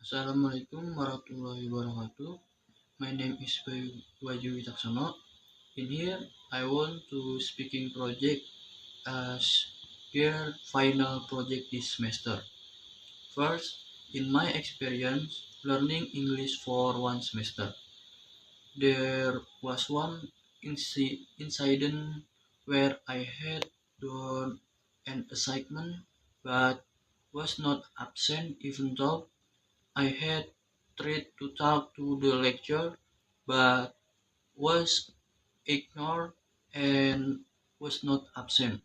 Assalamualaikum warahmatullahi wabarakatuh. My name is Wahyu Wicaksono. In here, I want to speaking project as their final project this semester. First, in my experience learning English for one semester, there was one incident where I had done an assignment but was not absent even though I had tried to talk to the lecturer but was ignored and was not absent.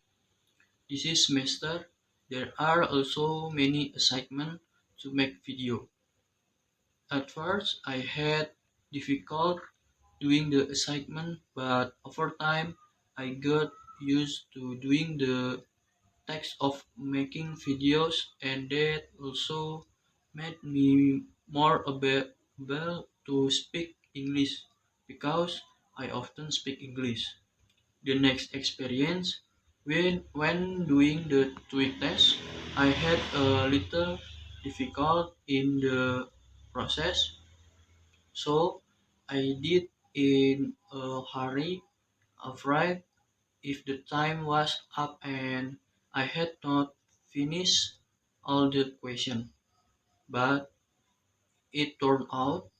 This is semester. There are also many assignments to make video. At first, I had difficult doing the assignment, but over time, I got used to doing the text of making videos, and that also made me more able to speak English because I often speak English. The next experience, when doing the TOEIC test, I had a little difficult in the process, so I did in a hurry, afraid if the time was up and I had not finished all the question. But it turned out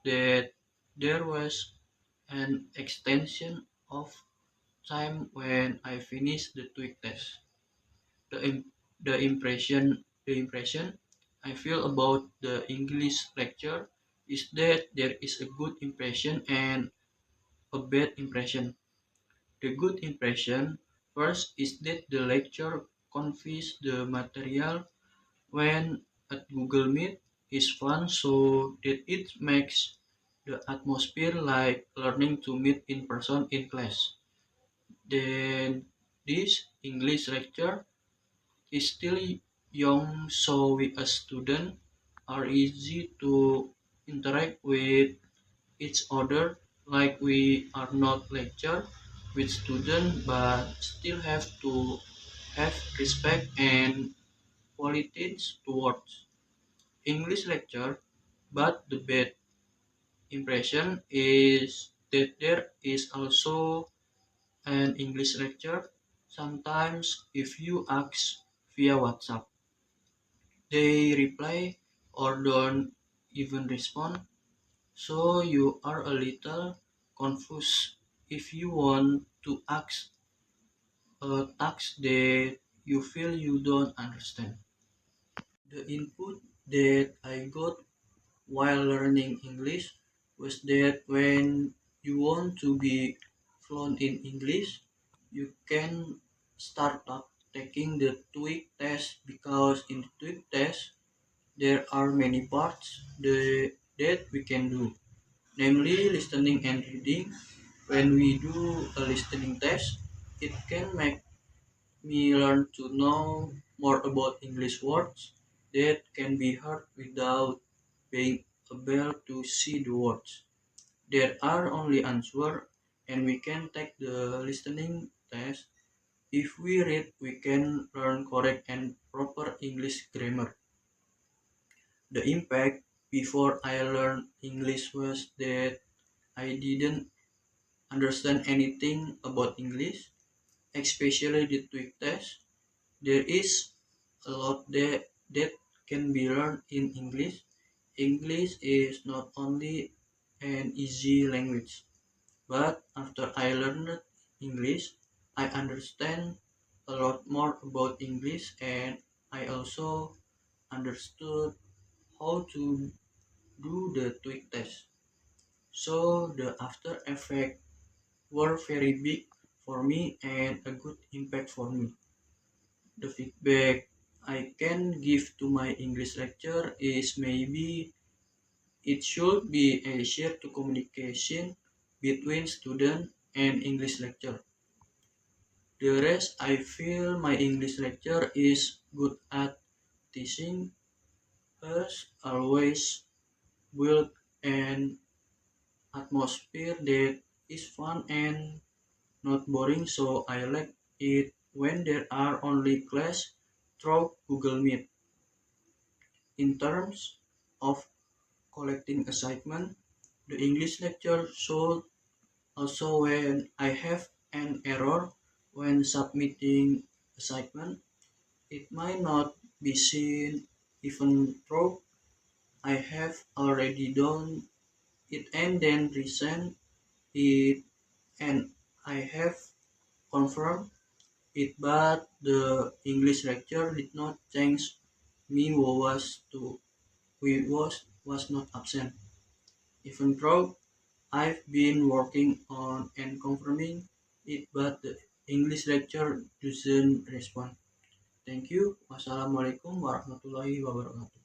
that there was an extension of time when I finished the TOEIC test. The, im- the impression I feel about the English lecture is that there is a good impression and a bad impression. The good impression first is that the lecture conveys the material when at Google Meet is fun so that it makes the atmosphere like learning to meet in person in class. Then this English lecture is still young so we as students are easy to interact with each other like we are not lecture with students but still have to have respect and qualities towards English lecture, but the bad impression is that there is also an English lecture. Sometimes if you ask via WhatsApp, they reply or don't even respond, so you are a little confused if you want to ask a task that you feel you don't understand. The input that I got while learning English was that when you want to be fluent in English, you can start up taking the TOEIC test because in the TOEIC test there are many parts that we can do, namely listening and reading. When we do a listening test, it can make me learn to know more about English words that can be heard without being able to see the words. There are only answers, and we can take the listening test. If we read, we can learn correct and proper English grammar. The impact before I learned English was that I didn't understand anything about English, especially the TOEIC test. There is a lot that can be learned in English. English is not only an easy language, but after I learned English, I understand a lot more about English and I also understood how to do the TOEIC test. So the after effect were very big for me and a good impact for me. The feedback I can give to my English lecture is maybe it should be easier to communication between student and English lecture. The rest I feel my English lecture is good at teaching us always build an atmosphere that is fun and not boring so I like it when there are only class through Google Meet. In terms of collecting assignment. The English lecture should also when I have an error when submitting assignment. It might not be seen even though I have already done it and then resent it and I have confirmed it, but the English lecture did not change me who was not absent. Even though I've been working on and confirming it, but the English lecture doesn't respond. Thank you. Wassalamualaikum warahmatullahi wabarakatuh.